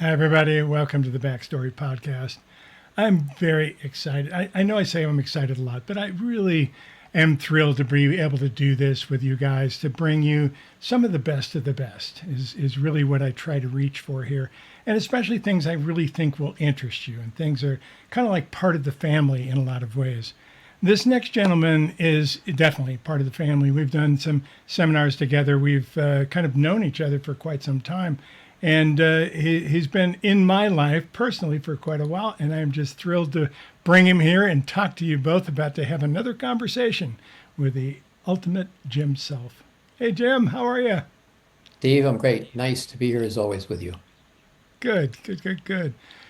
Hi, everybody. Welcome to the Backstory Podcast. I'm very excited. I know I say I'm excited a lot, but I really am thrilled to be able to do this with you guys, to bring you some of the best is really what I try to reach for here. And especially things I really think will interest you, and things are kind of like part of the family in a lot of ways. This next gentleman is definitely part of the family. We've done some seminars together. We've kind of known each other for quite some time. And he's been in my life personally for quite a while. And I'm just thrilled to bring him here and talk to you both about to have another conversation with the ultimate Jim self. Hey, Jim, how are you? Steve, I'm great. Nice to be here as always with you. Good.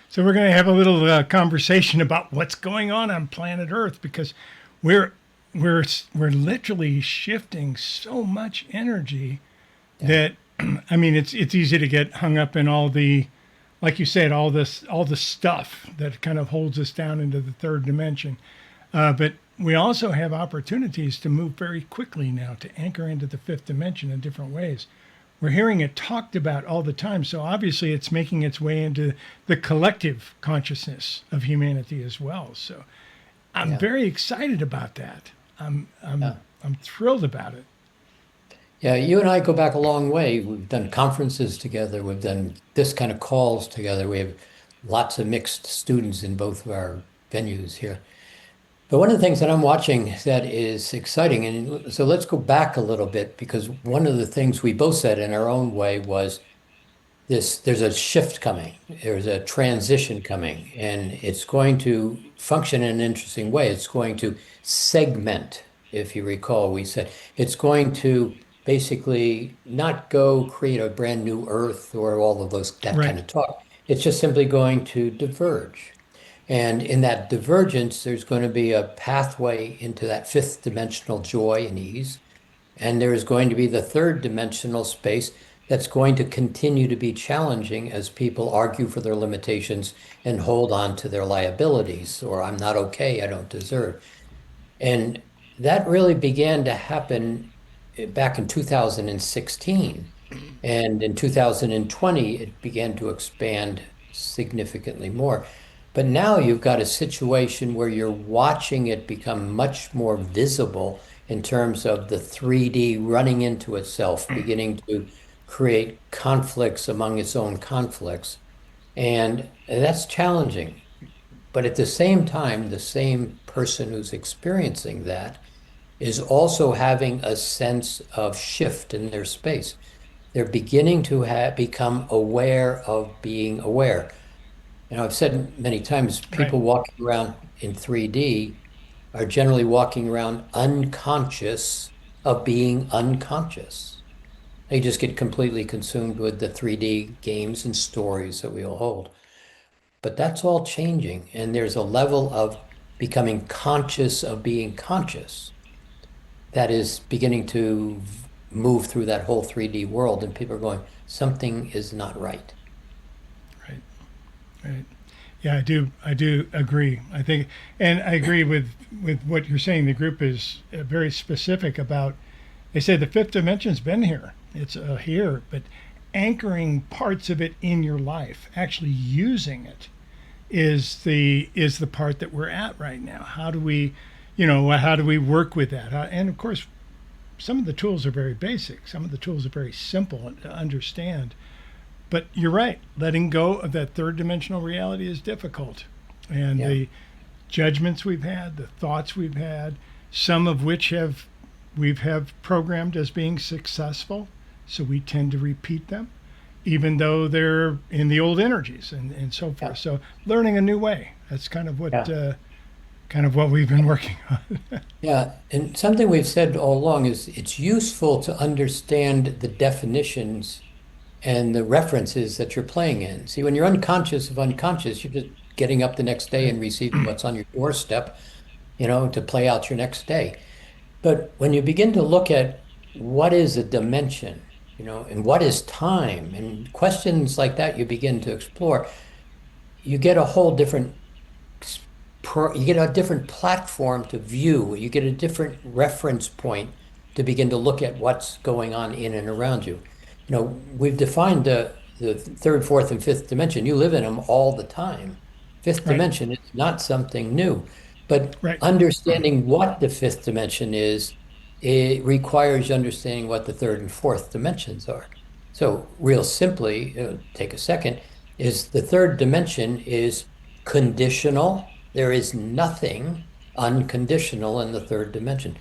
So we're going to have a little conversation about what's going on planet Earth, because we're we're literally shifting so much energy Yeah. that I mean it's easy to get hung up in all the, like you said, all the stuff that kind of holds us down into the third dimension. But we also have opportunities to move very quickly now to anchor into the fifth dimension in different ways. We're hearing it talked about all the time. So obviously it's making its way into the collective consciousness of humanity as well. So I'm Yeah. very excited about that. I'm I'm Yeah. I'm thrilled about it. Yeah. You and I go back a long way. We've done conferences together. We've done this kind of calls together. We have lots of mixed students in both of our venues here. But one of the things that I'm watching that is exciting, and so let's go back a little bit because one of the things we both said in our own way was there's a shift coming, there's a transition coming, and it's going to function in an interesting way. It's going to segment, if you recall, we said it's going to basically not go create a brand new Earth or all of those that kind Right. of talk. It's just simply going to diverge. And in that divergence, there's going to be a pathway into that fifth dimensional joy and ease. And there is going to be the third dimensional space that's going to continue to be challenging as people argue for their limitations and hold on to their liabilities, or I'm not okay, I don't deserve. And that really began to happen back in 2016. And in 2020, it began to expand significantly more. But now you've got a situation where you're watching it become much more visible in terms of the 3D running into itself, beginning to create conflicts among its own conflicts. And that's challenging. But at the same time, the same person who's experiencing that is also having a sense of shift in their space. They're beginning to become aware of being aware. I've said many times, Right. people walking around in 3D are generally walking around unconscious of being unconscious. They just get completely consumed with the 3D games and stories that we all hold. But that's all changing, and there's a level of becoming conscious of being conscious that is beginning to move through that whole 3D world, and people are going, something is not right. Right. Right. Yeah, I do agree. I think, and I agree with what you're saying. The group is very specific about. They say the fifth dimension's been here. It's here, but anchoring parts of it in your life, actually using it, is the part that we're at right now. How do we, how do we work with that? And of course, some of the tools are very basic. Some of the tools are very simple to understand. But you're right. Letting go of that third dimensional reality is difficult. And Yeah. the judgments we've had, the thoughts we've had, some of which we've have programmed as being successful, so we tend to repeat them, even though they're in the old energies and so Yeah. forth. So learning a new way. That's Yeah. kind of what we've been working on. Yeah, and something we've said all along is it's useful to understand the definitions and the references that you're playing in. See, when you're unconscious of unconscious, you're just getting up the next day Right. and receiving what's on your doorstep, to play out your next day. But when you begin to look at what is a dimension, and what is time, and questions like that you begin to explore, you get a whole different you get a different platform to view. You get a different reference point to begin to look at what's going on in and around you. We've defined the third, fourth, and fifth dimension. You live in them all the time. Fifth Right. dimension is not something new, but Right. understanding what the fifth dimension is, it requires understanding what the third and fourth dimensions are. So, real simply, take a second, is the third dimension is conditional. There is nothing unconditional in the third dimension.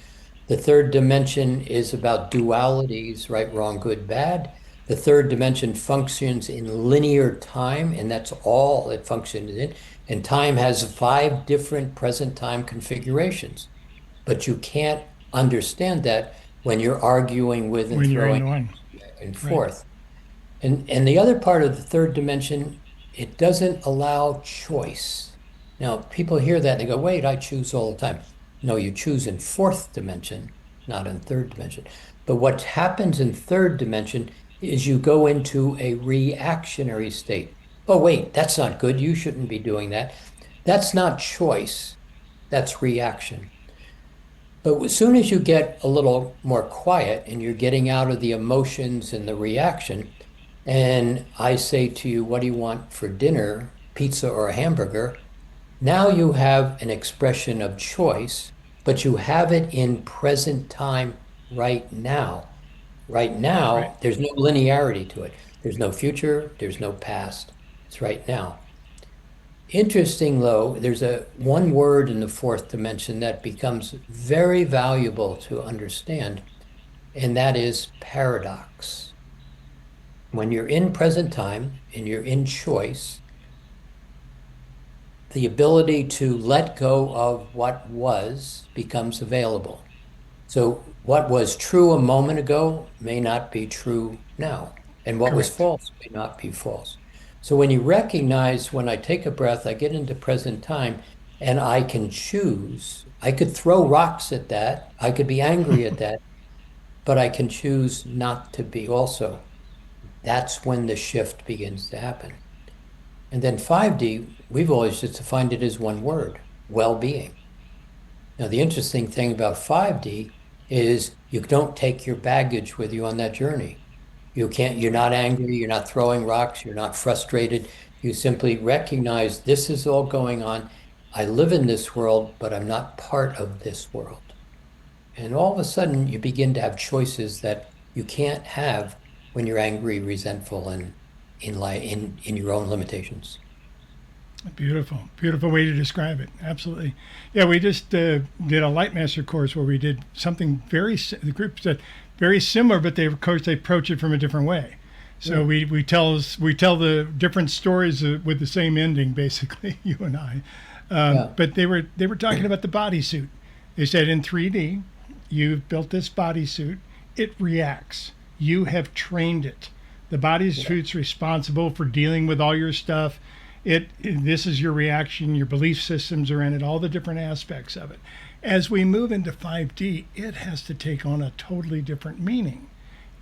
The third dimension is about dualities, right, wrong, good, bad. The third dimension functions in linear time, and that's all it functions in. And time has 5 different present time configurations. But you can't understand that when you're arguing with and When you're throwing in one. back and Right. forth. And the other part of the third dimension, it doesn't allow choice. Now, people hear that and they go, wait, I choose all the time. No, you choose in fourth dimension, not in third dimension. But what happens in third dimension is you go into a reactionary state. Oh, wait, that's not good. You shouldn't be doing that. That's not choice. That's reaction. But as soon as you get a little more quiet and you're getting out of the emotions and the reaction, and I say to you, what do you want for dinner, pizza or a hamburger? Now you have an expression of choice, but you have it in present time right now. Right Right. now, there's no linearity to it. There's no future, there's no past. It's right now. Interesting, though, there's a one word in the fourth dimension that becomes very valuable to understand, and that is paradox. When you're in present time and you're in choice, the ability to let go of what was becomes available. So what was true a moment ago may not be true now, and what was Correct. false may not be false. So when you recognize when I take a breath, I get into present time and I can choose. I could throw rocks at that. I could be angry at that, but I can choose not to be also. That's when the shift begins to happen. And then 5D, we've always just defined it as one word, well-being. Now, the interesting thing about 5D is you don't take your baggage with you on that journey. You're Right. not angry, you're not throwing rocks, you're not frustrated. You simply recognize this is all going on. I live in this world, but I'm not part of this world. And all of a sudden, you begin to have choices that you can't have when you're angry, resentful, and in your own limitations. Beautiful, beautiful way to describe it. Absolutely. Yeah, we just did a Light Master course where we did something the group said very similar, but they, of course, they approach it from a different way. So Yeah, we tell the different stories with the same ending, basically, you and I. yeah, But they were talking about the bodysuit. They said in 3D, you've built this bodysuit, it reacts. You have trained it. The yeah, bodysuit's responsible for dealing with all your stuff. This is your reaction, your belief systems are in it, all the different aspects of it. As we move into 5D, it has to take on a totally different meaning.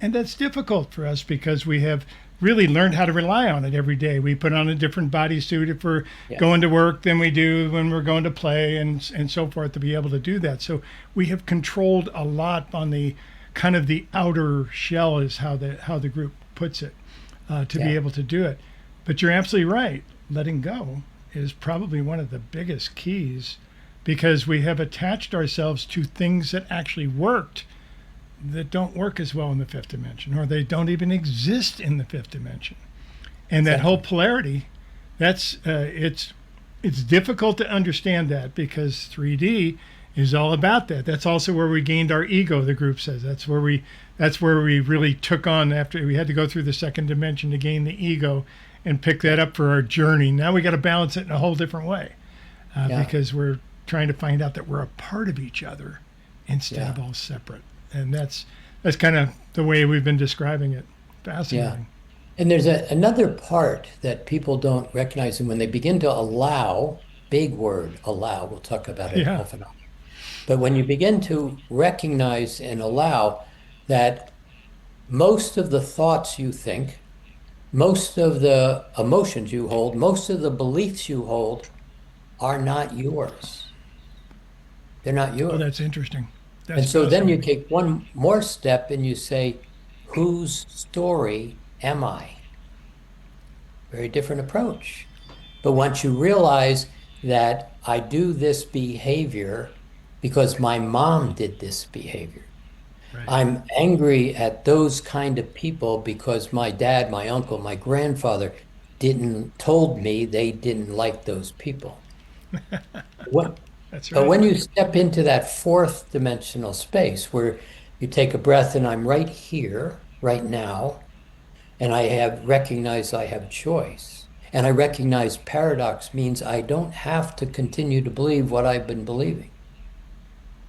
And that's difficult for us because we have really learned how to rely on it every day. We put on a different bodysuit if we're yeah, going to work than we do when we're going to play and so forth to be able to do that. So we have controlled a lot on the kind of the outer shell is how the group puts it to be yeah, able to do it. But you're absolutely right. Letting go is probably one of the biggest keys because we have attached ourselves to things that actually worked that don't work as well in the fifth dimension, or they don't even exist in the fifth dimension. And that whole exactly. polarity, that's it's difficult to understand that because 3D is all about that. That's also where we gained our ego. The group says that's where we really took on after we had to go through the second dimension to gain the ego and pick that Yeah, up for our journey. Now we got to balance it in a whole different way yeah, because we're trying to find out that we're a part of each other instead yeah, of all separate. And that's kind of the way we've been describing it. yeah. Fascinating. And there's another part that people don't recognize. And when they begin to allow, big word, allow, we'll talk about it Yeah. off and on. But when you begin to recognize and allow that most of the thoughts you think, most of the emotions you hold, most of the beliefs you hold are not yours. They're not Oh, that's yours. interesting. That's And so then you fascinating. take one more step and you say, whose story am I? very different approach. But once you realize that I do this behavior because my mom did this behavior, Right. I'm angry at those kind of people because my dad, my uncle, my grandfather didn't told me they didn't like those people. What, That's but right. when you step into that fourth dimensional space where you take a breath and I'm right here, right now, and I have recognized I have choice. And I recognize paradox means I don't have to continue to believe what I've been believing.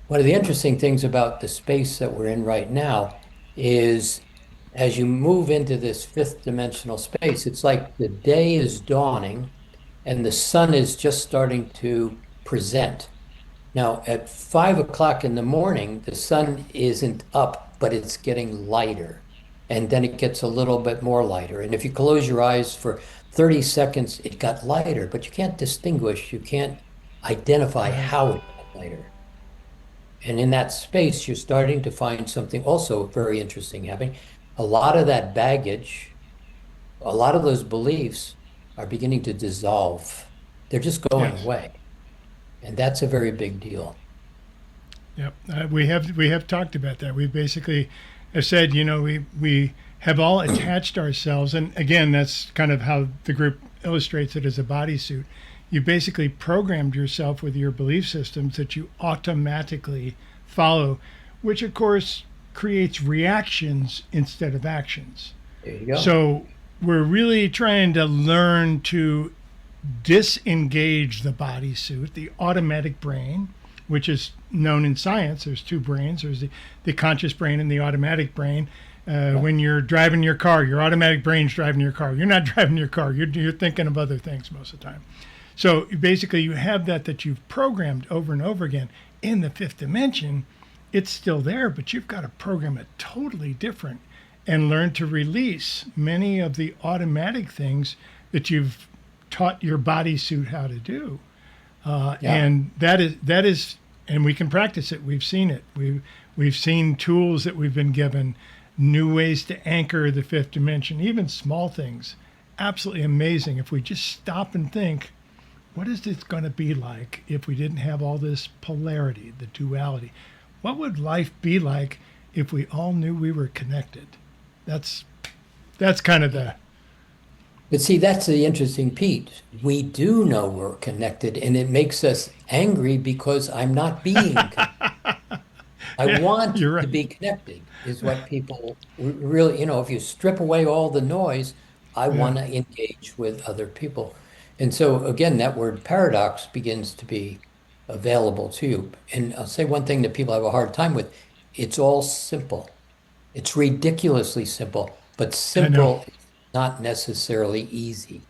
One of the interesting things about the space that we're in right now is as you move into this fifth dimensional space, it's like the day is dawning and the sun is just starting to present. Now, at 5 o'clock in the morning, the sun isn't up, but it's getting lighter. And then it gets a little bit more lighter. And if you close your eyes for 30 seconds, it got lighter, but you can't distinguish, you can't identify Right. how it got lighter. And in that space, you're starting to find something also very interesting happening. A lot of that baggage, a lot of those beliefs are beginning to dissolve. They're just going Yes. away. And that's a very big deal. Yep. We have talked about that. We basically have said, we have all attached ourselves, and again, that's kind of how the group illustrates it as a bodysuit. You basically programmed yourself with your belief systems that you automatically follow, which of course creates reactions instead of actions. There you go. So we're really trying to learn to disengage the bodysuit, the automatic brain, which is known in science. There's two brains. There's the conscious brain and the automatic brain. Yeah. When you're driving your car, your automatic brain's driving your car. You're not driving your car. You're thinking of other things most of the time. So basically, you have that you've programmed over and over again. In the fifth dimension, it's still there, but you've got to program it totally different and learn to release many of the automatic things that you've taught your bodysuit how to do. Yeah. And that is, and we can practice it. We've seen it. We've seen tools that we've been given, new ways to anchor the fifth dimension, even small things. Absolutely amazing. If we just stop and think, what is this going to be like if we didn't have all this polarity, the duality? What would life be like if we all knew we were connected? That's that's kind of the But see, that's the interesting piece. We do know we're connected, and it makes us angry because I'm not being connected. I yeah. want You're to right. be connected, is what people really, if you strip away all the noise, I Yeah. want to engage with other people. And so, again, that word paradox begins to be available to you. And I'll say one thing that people have a hard time with, it's all simple. It's ridiculously simple, but I know. simple is not necessarily easy.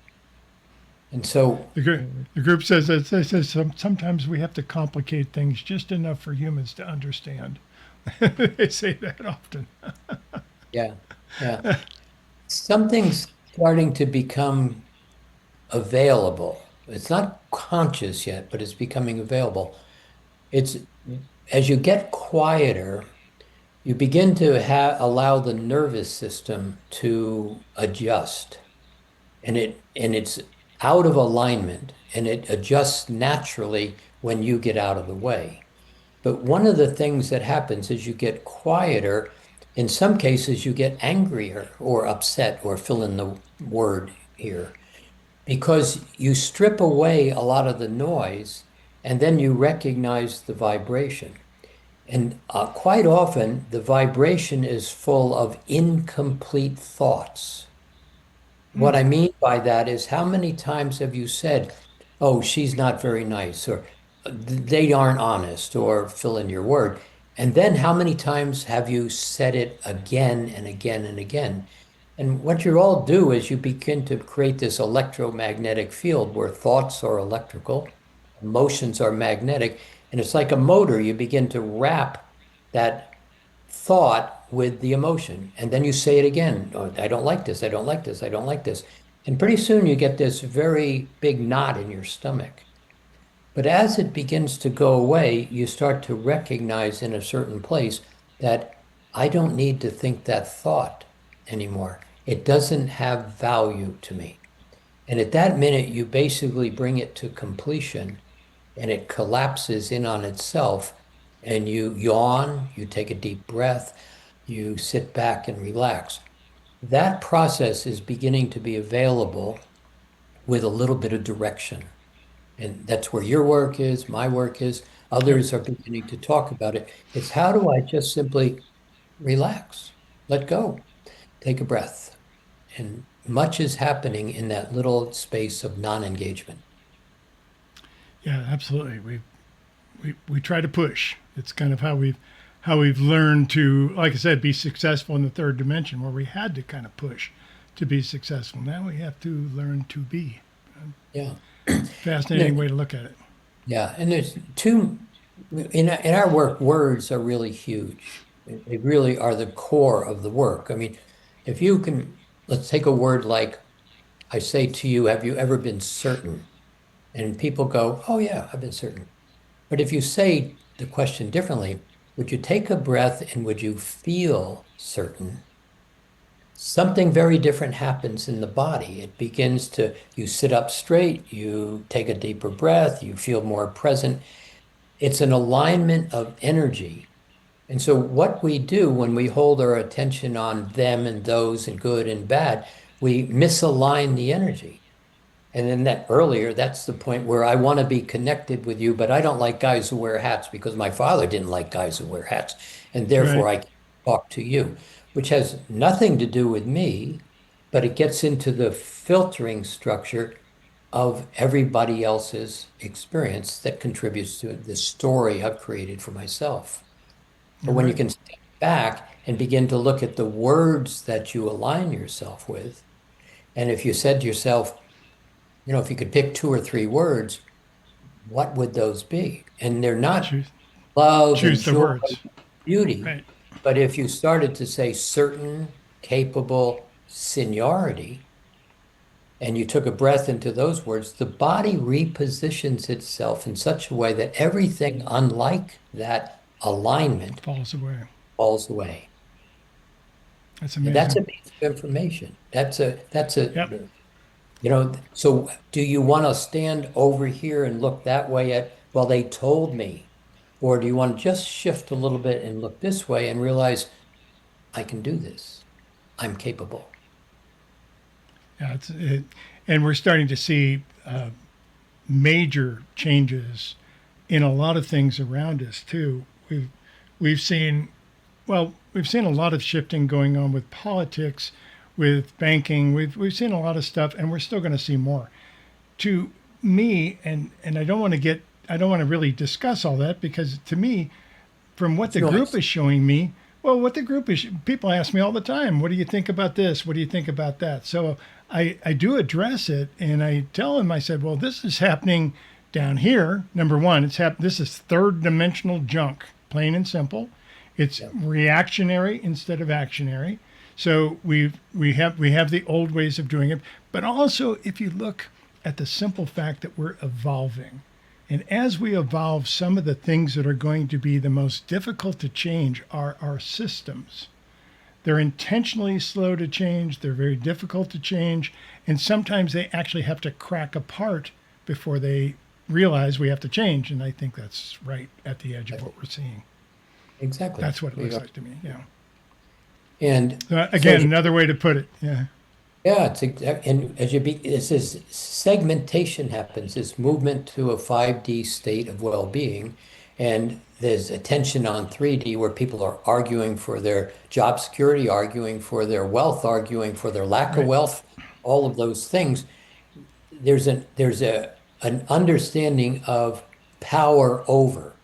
And so, The group says that sometimes we have to complicate things just enough for humans to understand. They say that often. yeah, yeah, something's starting to become available. It's not conscious yet, but it's becoming available. It's as you get quieter, you begin to allow the nervous system to adjust, and it's out of alignment, and it adjusts naturally when you get out of the way. But one of the things that happens is you get quieter. In some cases, you get angrier or upset, or fill in the word here, because you strip away a lot of the noise and then you recognize the vibration. And quite often, the vibration is full of incomplete thoughts. What I mean by that is how many times have you said, oh, she's not very nice, or they aren't honest, or fill in your word. And then how many times have you said it again and again and again? And what you all do is you begin to create this electromagnetic field where thoughts are electrical, emotions are magnetic, and it's like a motor. You begin to wrap that thought with the emotion. And then you say it again. Oh, I don't like this. I don't like this. I don't like this. And pretty soon you get this very big knot in your stomach. But as it begins to go away, you start to recognize in a certain place that I don't need to think that thought anymore. It doesn't have value to me. And at that minute, you basically bring it to completion and it collapses in on itself. And you yawn, you take a deep breath, you sit back and relax. That process is beginning to be available with a little bit of direction. And that's where your work is, my work is. Yep. Others are beginning to talk about it. It's how do I just simply relax, let go, take a breath. And much is happening in that little space of non-engagement. Yeah, absolutely. We try to push. It's kind of how we've learned to, like I said, be successful in the third dimension, where we had to kind of push to be successful. Now we have to learn to be. Yeah. Fascinating way to look at it. Yeah. And there's two, in our work, words are really huge. They really are the core of the work. I mean, if you can, let's take a word like, I say to you, have you ever been certain? And people go, oh, yeah, I've been certain. But if you say the question differently, would you take a breath and would you feel certain? Something very different happens in the body. It begins to, you sit up straight, you take a deeper breath, you feel more present. It's an alignment of energy. And so, what we do when we hold our attention on them and those and good and bad, we misalign the energy. And then that earlier, that's the point where I want to be connected with you, but I don't like guys who wear hats because my father didn't like guys who wear hats. And therefore Right. I can't talk to you, which has nothing to do with me, but it gets into the filtering structure of everybody else's experience that contributes to the story I've created for myself. But You're when you right. can step back and begin to look at the words that you align yourself with, and if you said to yourself, if you could pick two or three words, what would those be? And they're not Choose love and choose the joy, words. beauty. Right. But if you started to say certain, capable, seniority, and you took a breath into those words, the body repositions itself in such a way that everything unlike that alignment Falls away. falls away. That's And that's amazing. a piece of information. That's a Yep. So do you want to stand over here and look that way at, well, they told me? Or do you want to just shift a little bit and look this way and realize I can do this? I'm capable. Yeah. And we're starting to see major changes in a lot of things around us too. We've seen we've seen a lot of shifting going on with politics, with banking. We've seen a lot of stuff, and we're still going to see more. To me, and I don't want to really discuss all that because to me, from what It's the group noise. is showing me, well, what the group is, people ask me all the time, what do you think about this? What do you think about that? So I do address it and I tell them, I said, well, this is happening down here. Number one, this is third dimensional junk, plain and simple. It's Yeah. reactionary instead of actionary. So we have the old ways of doing it, but also if you look at the simple fact that we're evolving, and as we evolve, some of the things that are going to be the most difficult to change are our systems. They're intentionally slow to change, they're very difficult to change, and sometimes they actually have to crack apart before they realize we have to change. And I think that's right at the edge of what we're seeing. Exactly. That's what it We looks are- like to me. Yeah. And so Again, another way to put it. Yeah. yeah, and as this segmentation happens, this movement to a 5D state of well-being, and there's attention on 3D where people are arguing for their job security, arguing for their wealth, arguing for their lack of Right. wealth, all of those things. There's an understanding of power over.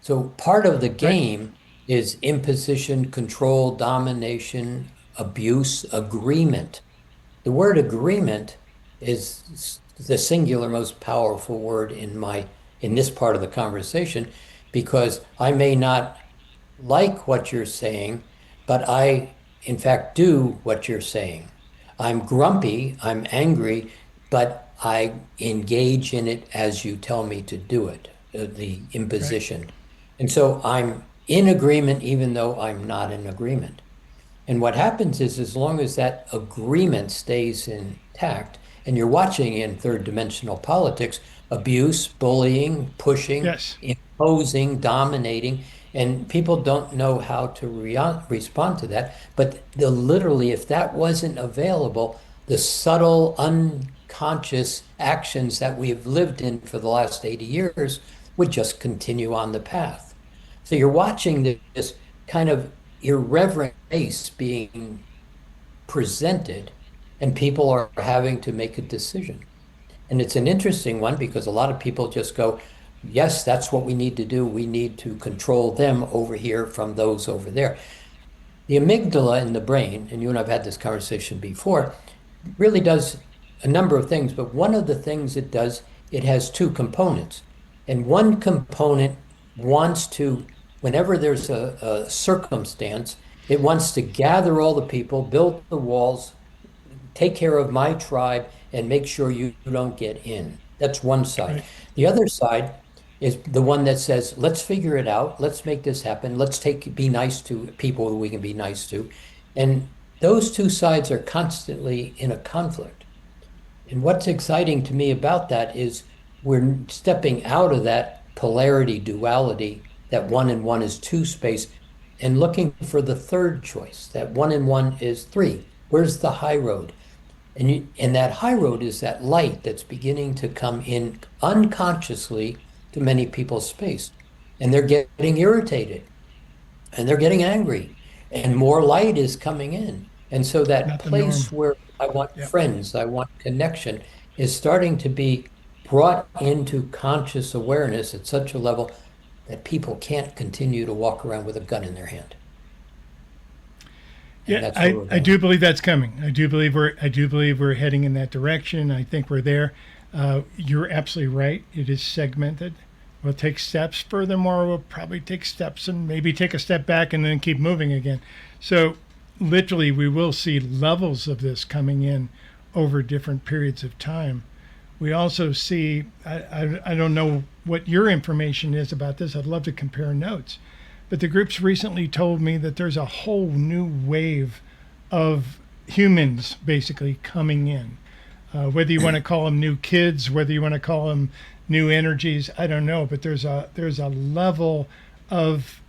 So part of the Right. game is imposition, control, domination, abuse, agreement. The word agreement is the singular most powerful word in this part of the conversation because I may not like what you're saying, but I in fact do what you're saying. I'm grumpy, I'm angry, but I engage in it as you tell me to do it, the Right. imposition. And so I'm in agreement even though I'm not in agreement. And what happens is, as long as that agreement stays intact, And you're watching in third dimensional politics abuse, bullying, pushing, Yes. imposing, dominating, and people don't know how to respond to that. But literally, if that wasn't available, the subtle, unconscious actions that we've lived in for the last 80 years would just continue on the path. So you're watching this kind of irreverent face being presented, and people are having to make a decision. And it's an interesting one because a lot of people just go, yes, that's what we need to do. We need to control them over here from those over there. The amygdala in the brain, and you and I've had this conversation before, really does a number of things, but one of the things it does, it has two components. And one component wants to, whenever there's a circumstance, it wants to gather all the people, build the walls, take care of my tribe, and make sure you don't get in. That's one side. Right. The other side is the one that says, let's figure it out. Let's make this happen. Be nice to people who we can be nice to. And those two sides are constantly in a conflict. And what's exciting to me about that is we're stepping out of that polarity, duality, that one and one is two space, and looking for the third choice, that one and one is three. Where's the high road? And that high road is that light that's beginning to come in unconsciously to many people's space. And they're getting irritated and they're getting angry, and more light is coming in. And so that Not the norm. place where I want Yep. friends, I want connection, is starting to be brought into conscious awareness at such a level that people can't continue to walk around with a gun in their hand. And Yeah, that's where we're I going. do believe that's coming. I do believe we're heading in that direction. I think we're there. You're absolutely right. It is segmented. We'll take steps. Furthermore, we'll probably take steps and maybe take a step back and then keep moving again. So literally, we will see levels of this coming in over different periods of time. We also see, I don't know what your information is about this. I'd love to compare notes. But the groups recently told me that there's a whole new wave of humans basically coming in. Whether you want to call them new kids, whether you want to call them new energies, I don't know. But there's a level of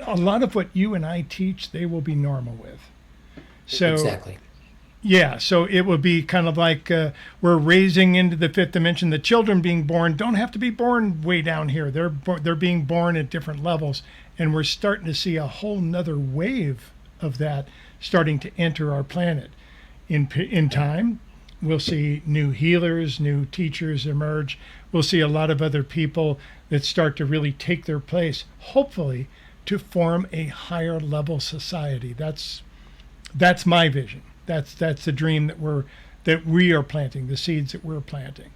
a lot of what you and I teach, they will be normal with. So Exactly. yeah, so it would be kind of like we're raising into the fifth dimension. The children being born don't have to be born way down here. They're being born at different levels, and we're starting to see a whole nother wave of that starting to enter our planet. In time, we'll see new healers, new teachers emerge. We'll see a lot of other people that start to really take their place, hopefully, to form a higher level society. That's my vision. That's the dream that we are planting, the seeds that we're planting,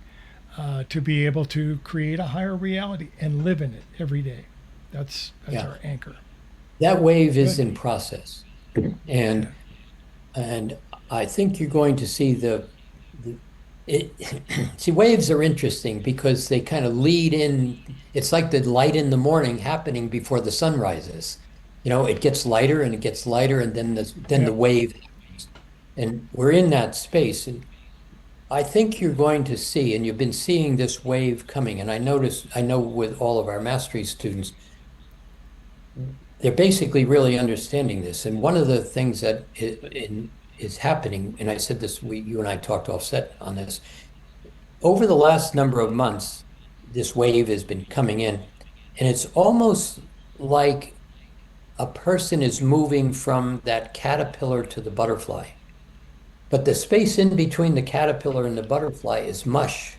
to be able to create a higher reality and live in it every day. That's Yeah. our anchor. That wave is Good. in process. And and I think you're going to see the it see, waves are interesting because they kind of lead in. It's like the light in the morning happening before the sun rises. It gets lighter and it gets lighter, and then Yeah. the wave, and we're in that space. And I think you're going to see, and you've been seeing this wave coming. And I know with all of our mastery students, they're basically really understanding this. And one of the things that is happening, and I said this, you and I talked offset on this, over the last number of months, this wave has been coming in, and it's almost like a person is moving from that caterpillar to the butterfly. But the space in between the caterpillar and the butterfly is mush.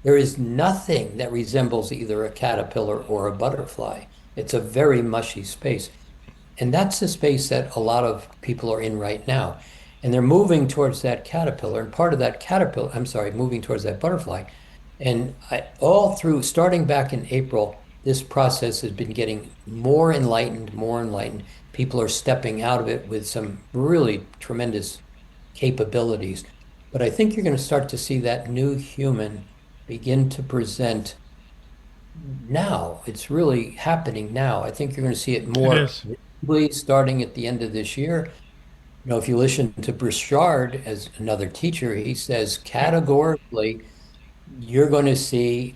There is nothing that resembles either a caterpillar or a butterfly. It's a very mushy space. And that's the space that a lot of people are in right now. And they're moving towards that caterpillar, and part of that caterpillar, I'm sorry, moving towards that butterfly. And all through, starting back in April, this process has been getting more enlightened, more enlightened. People are stepping out of it with some really tremendous capabilities. But I think you're going to start to see that new human begin to present now. It's really happening now. I think you're going to see it It more is. visibly starting at the end of this year. If you listen to Broussard as another teacher, he says categorically, you're going to see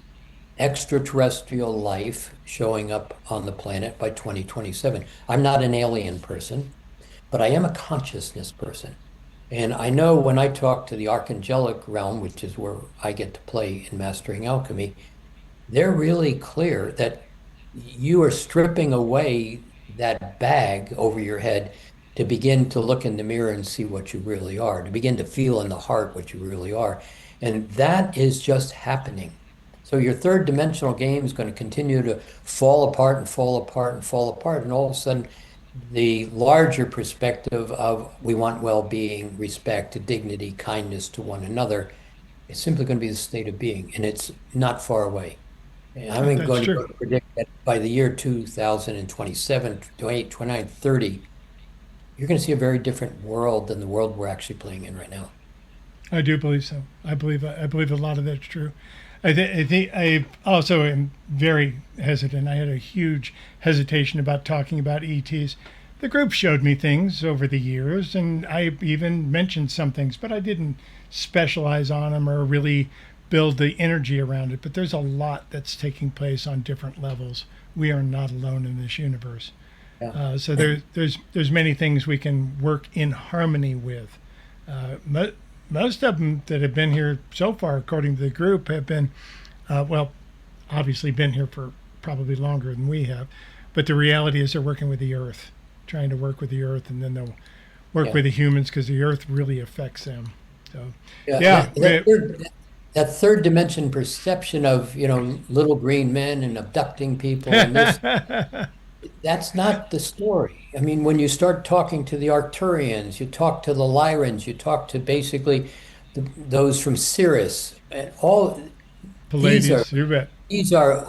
extraterrestrial life showing up on the planet by 2027. I'm not an alien person, but I am a consciousness person. And I know when I talk to the archangelic realm, which is where I get to play in Mastering Alchemy, they're really clear that you are stripping away that bag over your head to begin to look in the mirror and see what you really are, to begin to feel in the heart what you really are. And that is just happening. So your third dimensional game is going to continue to fall apart and fall apart and fall apart. And all of a sudden, the larger perspective of we want well-being, respect, dignity, kindness to one another is simply going to be the state of being. And it's not far away. I'm That's going to true. go to predict that by the year 2027, 28, 29, 30, you're going to see a very different world than the world we're actually playing in right now. I do believe so. I believe a lot of that's true. I think I also am very hesitant. I had a huge hesitation about talking about ETs. The group showed me things over the years, and I even mentioned some things, but I didn't specialize on them or really build the energy around it. But there's a lot that's taking place on different levels. We are not alone in this universe. Yeah. So there's many things we can work in harmony with. Most of them that have been here so far, according to the group, have been, well, obviously been here for probably longer than we have. But the reality is they're working with the earth, trying to work with the earth, and then they'll work Yeah. with the humans because the earth really affects them. So, Yeah. yeah, That third dimension perception of, little green men and abducting people and this, that's not the story. I mean, when you start talking to the Arcturians, you talk to the Lyrans, you talk to basically those from Sirius, and all these are Palladius, you bet. these are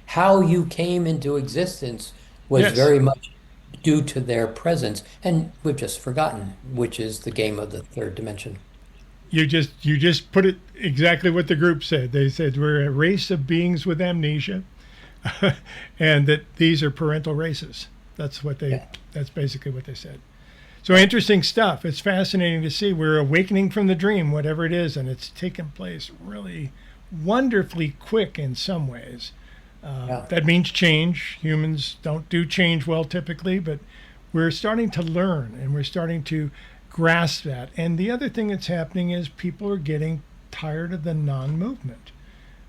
how you came into existence was Yes, very much due to their presence, and we've just forgotten, which is the game of the third dimension. you just put it exactly what the group said. They said we're a race of beings with amnesia, and that these are parental races. That's what they. Yeah. That's basically what they said. So interesting stuff. It's fascinating to see. We're awakening from the dream, whatever it is, and it's taken place really wonderfully quick in some ways. Yeah. That means change. Humans don't do change well typically, but we're starting to learn and we're starting to grasp that. And the other thing that's happening is people are getting tired of the non movement.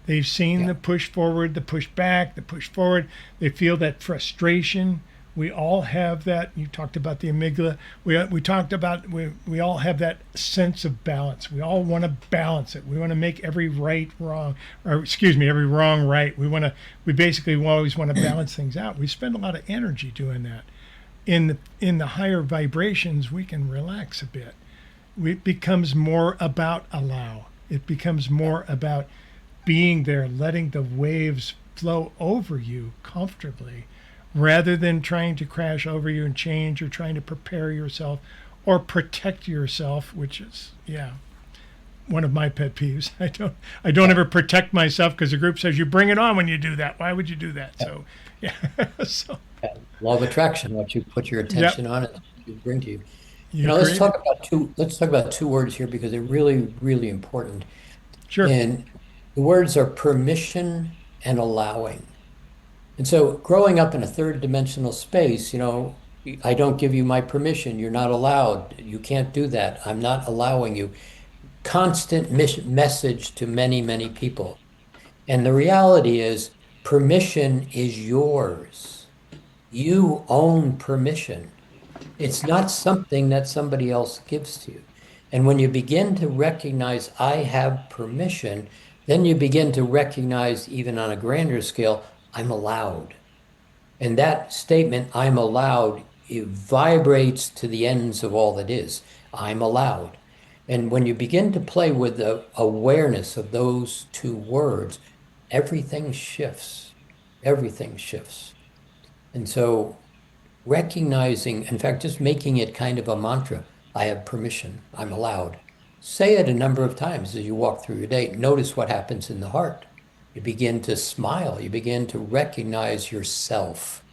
They've seen Yeah. the push forward, the push back, the push forward. They feel that frustration. We all have that. You talked about the amygdala. We talked about we all have that sense of balance. We all want to balance it. We want to make every right wrong, or excuse me, every wrong right. We basically always want to balance things out. We spend a lot of energy doing that. In the higher vibrations, we can relax a bit. It becomes more about allow. It becomes more about being there, letting the waves flow over you comfortably, rather than trying to crash over you and change or trying to prepare yourself or protect yourself, which is, yeah, one of my pet peeves. I don't ever protect myself because the group says you bring it on when you do that. Why would you do that? So yeah. So Yeah. Law of attraction, what you put your yep, attention on it, you bring to you. you Let's create talk it. about two words here because they're really, really important. Sure. And the words are permission and allowing. And so growing up in a third dimensional space, I don't give you my permission. You're not allowed. You can't do that. I'm not allowing you. Constant message to many, many people. And the reality is permission is yours. You own permission. It's not something that somebody else gives to you. And when you begin to recognize I have permission, then you begin to recognize, even on a grander scale, I'm allowed. And that statement, I'm allowed, it vibrates to the ends of all that is. I'm allowed. And when you begin to play with the awareness of those two words, everything shifts. Everything shifts. And so recognizing, in fact, just making it kind of a mantra. I have permission. I'm allowed. Say it a number of times as you walk through your day. Notice what happens in the heart. You begin to smile. You begin to recognize yourself.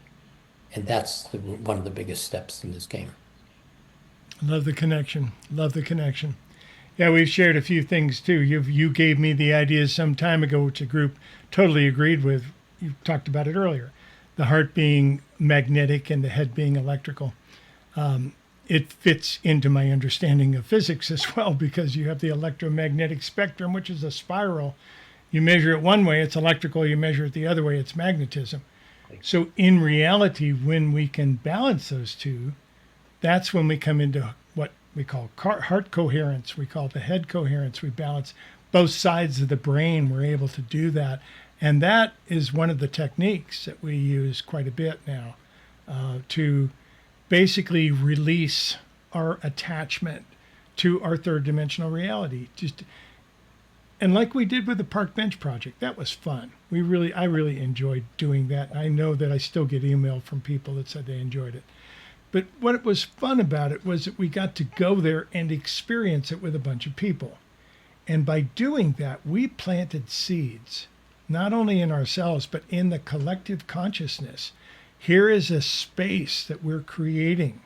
And that's one of the biggest steps in this game. Love the connection. Love the connection. Yeah, we've shared a few things too. You gave me the ideas some time ago, which a group totally agreed with. You talked about it earlier. The heart being magnetic and the head being electrical. It fits into my understanding of physics as well because you have the electromagnetic spectrum, which is a spiral. You measure it one way, it's electrical. You measure it the other way, it's magnetism. So in reality, when we can balance those two, that's when we come into what we call heart coherence. We call the head coherence. We balance both sides of the brain. We're able to do that. And that is one of the techniques that we use quite a bit now to basically release our attachment to our third dimensional reality. And like we did with the park bench project, that was fun. I really enjoyed doing that. I know that I still get email from people that said they enjoyed it. But what was fun about it was that we got to go there and experience it with a bunch of people. And by doing that, we planted seeds, not only in ourselves, but in the collective consciousness. Here is a space that we're creating.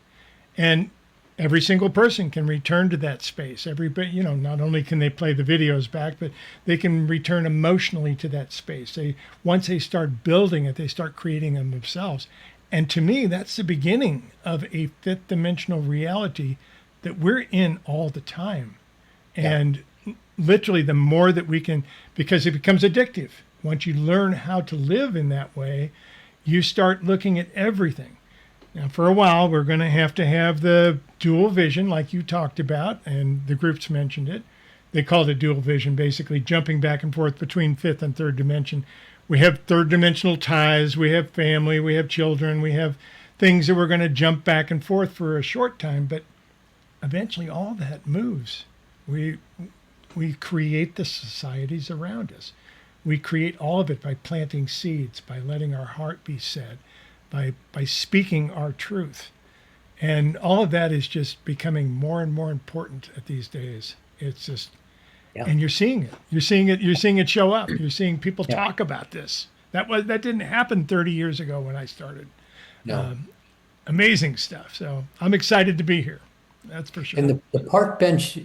And every single person can return to that space. Everybody, not only can they play the videos back, but they can return emotionally to that space. Once they start building it, they start creating them themselves. And to me, that's the beginning of a fifth dimensional reality that we're in all the time. Yeah. And literally, the more that we can, because it becomes addictive. Once you learn how to live in that way, you start looking at everything. Now, for a while, we're going to have the dual vision, like you talked about, and the groups mentioned it. They called it dual vision, basically jumping back and forth between fifth and third dimension. We have third dimensional ties, we have family, we have children, we have things that we're going to jump back and forth for a short time, but eventually all that moves. We create the societies around us. We create all of it by planting seeds, by letting our heart be said, by speaking our truth. And all of that is just becoming more and more important at these days. It's just, Yeah. and you're seeing it. You're seeing it show up. You're seeing people Yeah. talk about this. That didn't happen 30 years ago when I started. No. Amazing stuff. So I'm excited to be here. That's for sure. And the park bench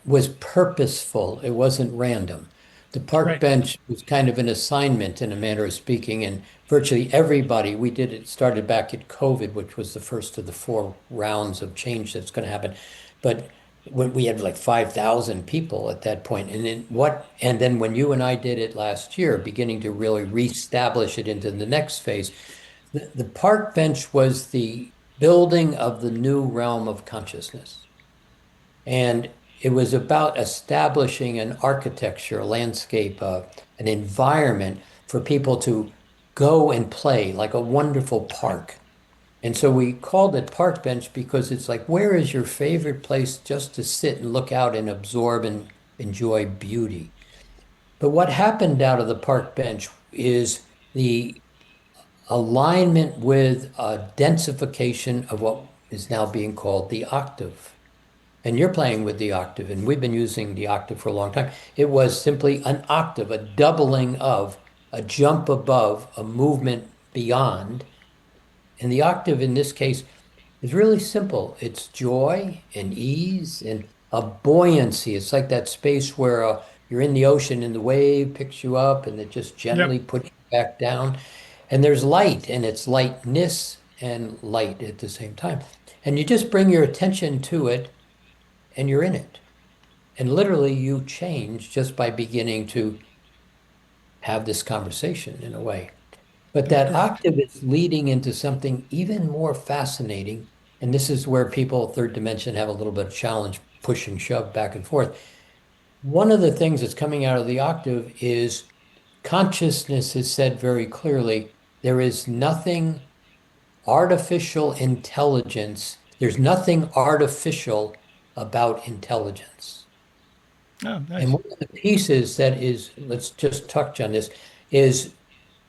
was purposeful. It wasn't random. The park Right. bench was kind of an assignment in a manner of speaking, and virtually everybody, we did it, started back at COVID, which was the first of the 4 rounds of change that's going to happen. But when we had like 5,000 people at that point, and then when you and I did it last year, beginning to really reestablish it into the next phase, the park bench was the building of the new realm of consciousness. And it was about establishing an architecture, a landscape, an environment for people to go and play like a wonderful park. And so we called it Park Bench because it's like, where is your favorite place just to sit and look out and absorb and enjoy beauty? But what happened out of the park bench is the alignment with a densification of what is now being called the octave. And you're playing with the octave, and we've been using the octave for a long time. It was simply an octave, a doubling of, a jump above, a movement beyond. And the octave in this case is really simple. It's joy and ease and a buoyancy. It's like that space where you're in the ocean and the wave picks you up and it just Yep. gently puts you back down. And there's light, and it's lightness and light at the same time. And you just bring your attention to it and you're in it. And literally you change just by beginning to have this conversation in a way. But That's that correct. octave is leading into something even more fascinating. And this is where people, third dimension, have a little bit of challenge, push and shove back and forth. One of the things that's coming out of the octave is consciousness has said very clearly, there is nothing artificial intelligence. There's nothing artificial about intelligence. Oh, And nice. one of the pieces that is, let's just touch on this, is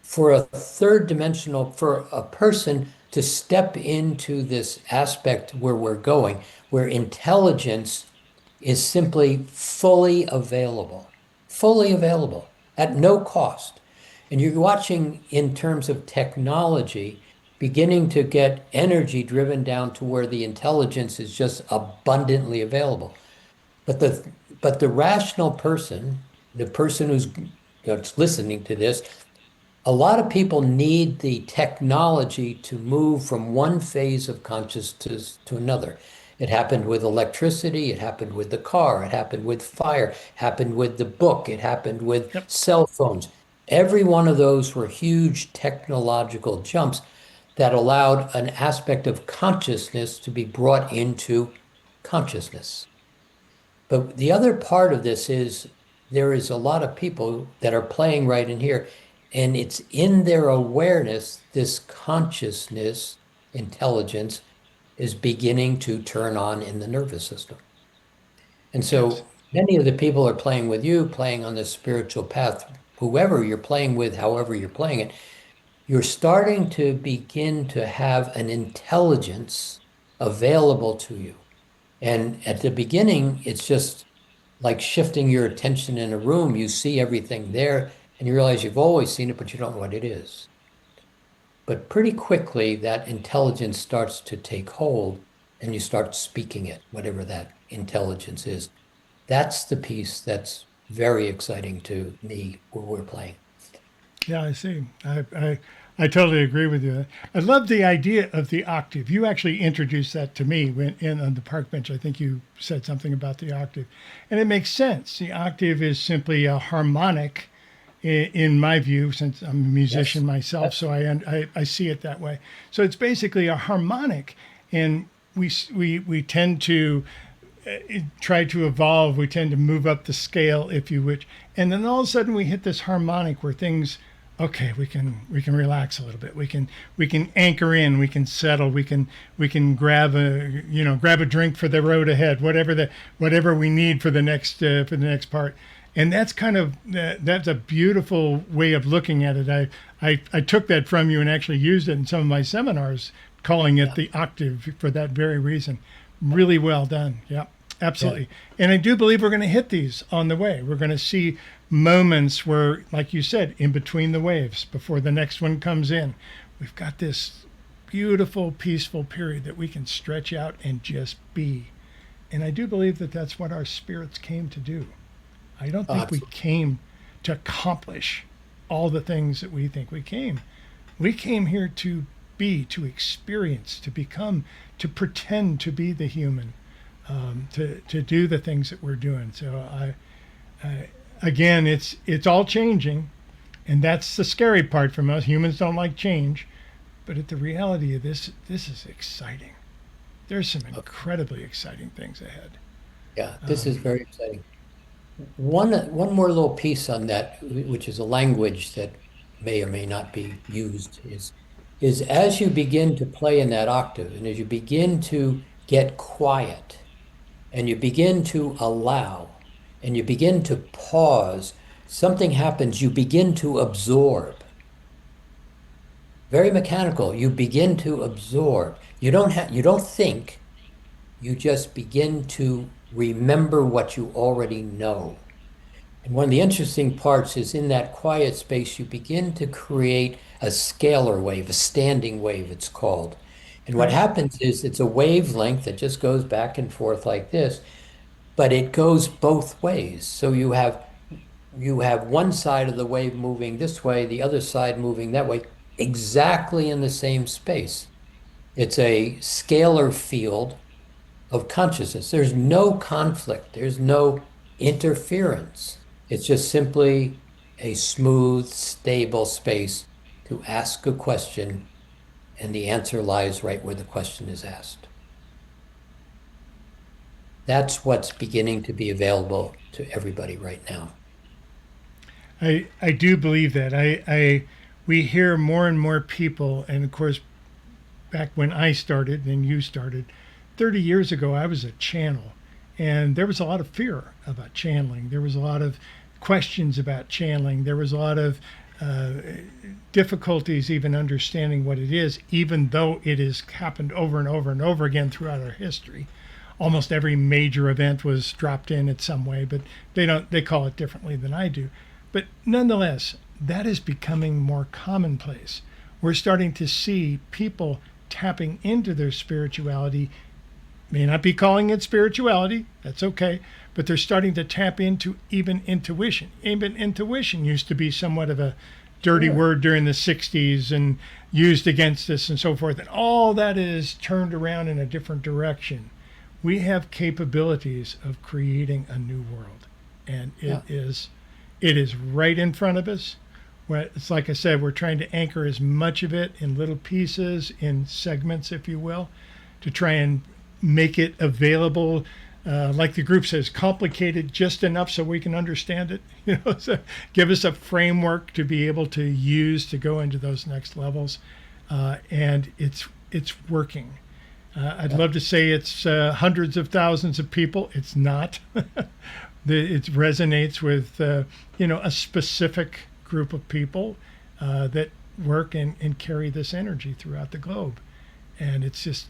for a third dimensional, for a person to step into this aspect where we're going, where intelligence is simply fully available at no cost. And you're watching in terms of technology, beginning to get energy driven down to where the intelligence is just abundantly available. But the rational person, the person who's listening to this, a lot of people need the technology to move from one phase of consciousness to another. It happened with electricity, it happened with the car, it happened with fire, it happened with the book, it happened with Yep. cell phones. Every one of those were huge technological jumps that allowed an aspect of consciousness to be brought into consciousness. But the other part of this is there is a lot of people that are playing right in here, and it's in their awareness, this consciousness, intelligence is beginning to turn on in the nervous system. And Yes. so many of the people are playing with you, playing on this spiritual path, whoever you're playing with, however you're playing it, you're starting to begin to have an intelligence available to you. And at the beginning, it's just like shifting your attention in a room. You see everything there and you realize you've always seen it, but you don't know what it is. But pretty quickly, that intelligence starts to take hold and you start speaking it, whatever that intelligence is. That's the piece that's very exciting to me where we're playing. Yeah, I see. I totally agree with you. I love the idea of the octave. You actually introduced that to me when in on the park bench. I think you said something about the octave, and it makes sense. The octave is simply a harmonic, in my view, since I'm a musician Yes. myself, so I see it that way. So it's basically a harmonic, and we tend to try to evolve. We tend to move up the scale, if you wish, and then all of a sudden we hit this harmonic where things, okay, we can relax a little bit. We can anchor in. We can settle. We can grab a drink for the road ahead. Whatever we need for the next part. And that's kind of that's a beautiful way of looking at it. I took that from you and actually used it in some of my seminars, calling it the octave for that very reason. Really well done. Yeah, absolutely. And I do believe we're going to hit these on the way. We're going to see moments where, like you said, in between the waves, before the next one comes in, we've got this beautiful, peaceful period that we can stretch out and just be. And I do believe that that's what our spirits came to do. I don't think we Absolutely. came to accomplish all the things that we think we came. We came here to be, to experience, to become, to pretend to be the human, to do the things that we're doing. So again, it's all changing, and that's the scary part from us. Humans don't like change, but at the reality of this is exciting. There's some incredibly exciting things ahead. Yeah, this is very exciting. One more little piece on that, which is a language that may or may not be used, is as you begin to play in that octave and as you begin to get quiet and you begin to allow and you begin to pause, something happens. You begin to absorb. Very mechanical. You begin to absorb. You don't think, you just begin to remember what you already know. And one of the interesting parts is in that quiet space, you begin to create a scalar wave, a standing wave, it's called. And what Right. happens is it's a wavelength that just goes back and forth like this, but it goes both ways. So you have one side of the wave moving this way, the other side moving that way, exactly in the same space. It's a scalar field of consciousness. There's no conflict, there's no interference. It's just simply a smooth, stable space to ask a question, and the answer lies right where the question is asked. That's what's beginning to be available to everybody right now. I do believe that. We hear more and more people, and of course, back when I started and you started, 30 years ago, I was a channel, and there was a lot of fear about channeling. There was a lot of questions about channeling. There was a lot of uh, difficulties even understanding what it is, even though it has happened over and over and over again throughout our history. Almost every major event was dropped in some way, but they call it differently than I do. But nonetheless, that is becoming more commonplace. we're starting to see people tapping into their spirituality. May not be calling it spirituality, that's okay, but they're starting to tap into even intuition. Even intuition used to be somewhat of a dirty word during the 60s and used against us and so forth. And all that is turned around in a different direction. We have capabilities of creating a new world. And it is right in front of us. It's like I said, we're trying to anchor as much of it in little pieces, in segments, if you will, to try and make it available, like the group says, complicated just enough so we can understand it. So give us a framework to be able to use to go into those next levels, and it's working. I'd love to say it's hundreds of thousands of people. It's not. It resonates with a specific group of people that work and carry this energy throughout the globe, and it's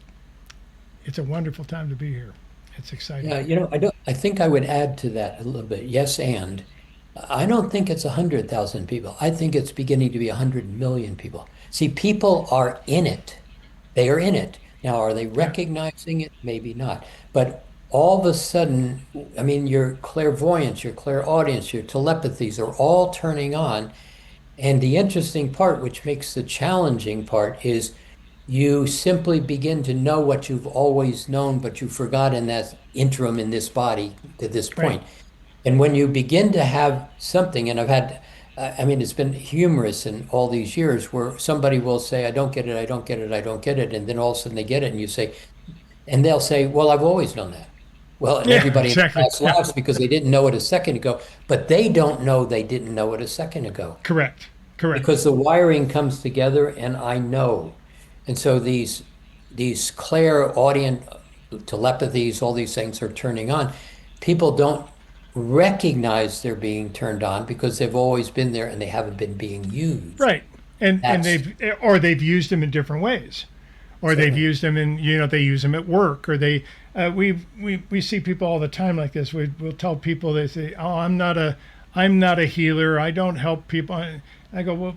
a wonderful time to be here. It's exciting. Yeah, I think I would add to that a little bit. Yes, and I don't think it's 100,000 people. I think it's beginning to be 100 million people. See, people are in it. They are in it. Now, are they recognizing it? Maybe not. But all of a sudden, I mean, your clairvoyance, your clairaudience, your telepathies are all turning on. And the interesting part, which makes the challenging part, is you simply begin to know what you've always known, but you've forgotten that interim in this body to this point. Right. And when you begin to have something, and I've had, I mean, it's been humorous in all these years where somebody will say, I don't get it, I don't get it, I don't get it. And then all of a sudden they get it, and you say, and they'll say, well, I've always known that. Well, and Yeah, everybody in the exactly. class laughs because they didn't know it a second ago, but they don't know they didn't know it a second ago Correct. Correct. because the wiring comes together, and I know. And so these clairaudient telepathies, all these things are turning on. People don't recognize they're being turned on because they've always been there and they haven't been being used. Right. And That's they've used them in different ways, or they've certainly used them in they use them at work, or we see people all the time like this. We'll tell people, they say, oh, I'm not a healer, I don't help people. I go, well,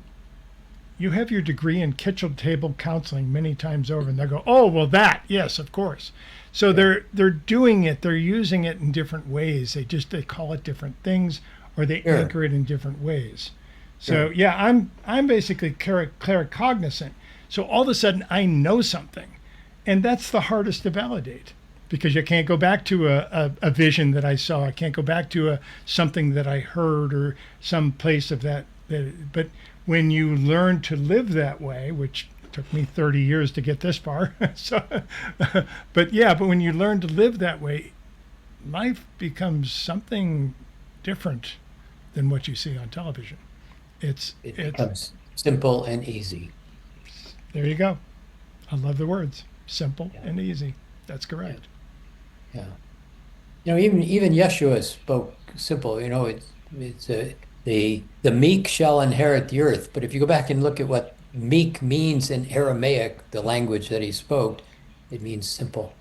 you have your degree in kitchen table counseling many times over. And they go, oh, well, that, yes, of course. So they're doing it, they're using it in different ways. They call it different things, or they sure, anchor it in different ways. So sure. yeah, I'm basically claircognizant. So all of a sudden I know something, and that's the hardest to validate, because you can't go back to a vision that I saw. I can't go back to something that I heard, or some place of that. But when you learn to live that way, which took me 30 years to get this far, but when you learn to live that way, life becomes something different than what you see on television. It's It it's becomes simple and easy. There you go. I love the words simple Yeah, and easy. That's yeah, correct. yeah. Even Yeshua spoke simple. It's the meek shall inherit the earth. But if you go back and look at what meek means in Aramaic, the language that he spoke, it means simple.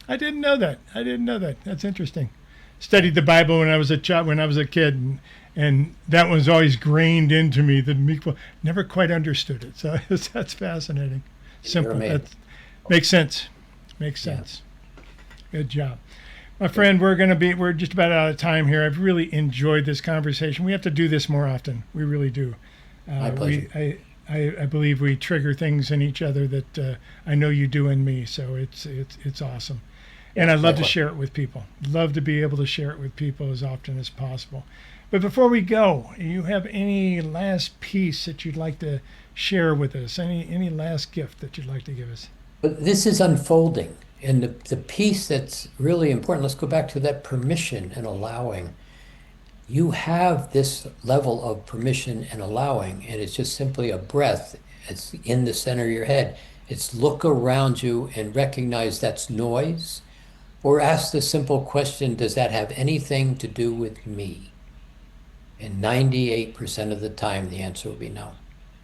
I didn't know that. I didn't know that. That's interesting. Studied the Bible when I was a child, when I was a kid, and that was always grained into me. The meek, never quite understood it. So that's fascinating. In Simple. Aramaic. That makes sense. Makes Yeah. sense. Good job. My friend, we're just about out of time here. I've really enjoyed this conversation. We have to do this more often. We really do. My pleasure. I believe we trigger things in each other that I know you do in me. So it's awesome. And Yeah, I love to likewise. share it with people. Love to be able to share it with people as often as possible. But before we go, you have any last piece that you'd like to share with us? Any last gift that you'd like to give us? But this is unfolding. And the piece that's really important, let's go back to that permission and allowing. You have this level of permission and allowing, and it's just simply a breath. It's in the center of your head. It's look around you and recognize that's noise, or ask the simple question, does that have anything to do with me? And 98% of the time, the answer will be no.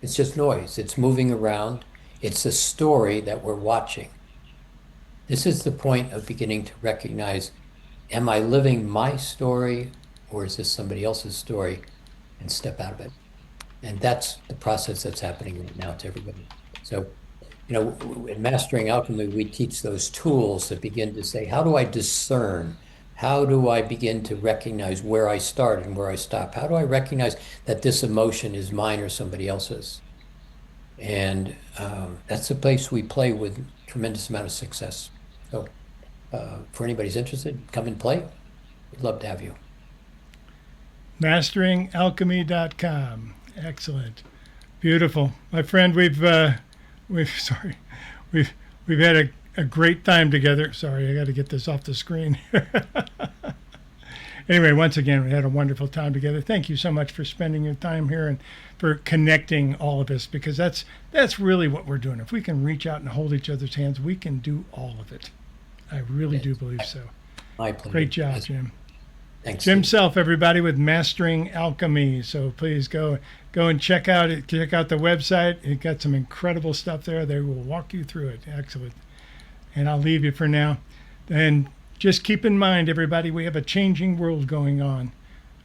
It's just noise. It's moving around. It's a story that we're watching. This is the point of beginning to recognize, am I living my story, or is this somebody else's story? And step out of it. And that's the process that's happening right now to everybody. So, in Mastering Alchemy, we teach those tools that begin to say, how do I discern? How do I begin to recognize where I start and where I stop? How do I recognize that this emotion is mine or somebody else's? And that's a place we play with tremendous amount of success. So for anybody's interested, come and play. We'd love to have you. MasteringAlchemy.com. Excellent. Beautiful. My friend, we've sorry. We've had a great time together. Sorry, I got to get this off the screen. Anyway, once again, we had a wonderful time together. Thank you so much for spending your time here and for connecting all of us, because that's really what we're doing. If we can reach out and hold each other's hands, we can do all of it. I really do believe so. My pleasure. Great job, Jim. Thanks, Jim Steve. Self, everybody, with Mastering Alchemy. So please go and check out it. Check out the website. It got some incredible stuff there. They will walk you through it. Excellent. And I'll leave you for now. And just keep in mind, everybody, we have a changing world going on.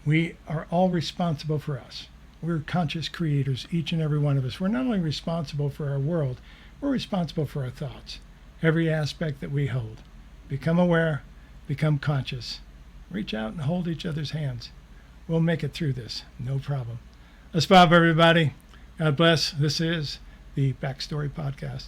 We are all responsible for us. We're conscious creators, each and every one of us. We're not only responsible for our world, we're responsible for our thoughts, every aspect that we hold. Become aware, become conscious. Reach out and hold each other's hands. We'll make it through this, no problem. Let's Bob, everybody. God bless. This is the Backstory Podcast.